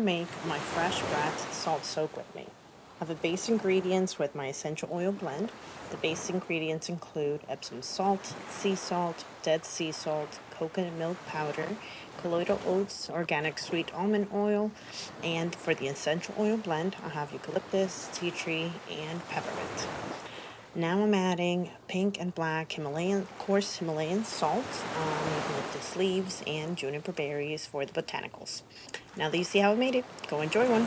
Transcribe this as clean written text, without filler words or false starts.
and make my fresh grass salt soak with me. I have the base ingredients with my essential oil blend. The base ingredients include Epsom salt, sea salt, dead sea salt, coconut milk powder, colloidal oats, organic sweet almond oil, and for the essential oil blend, I have eucalyptus, tea tree, and peppermint. Now I'm adding pink and black Himalayan, coarse Himalayan salt, eucalyptus leaves, and juniper berries for the botanicals. Now that you see how I made it, go enjoy one.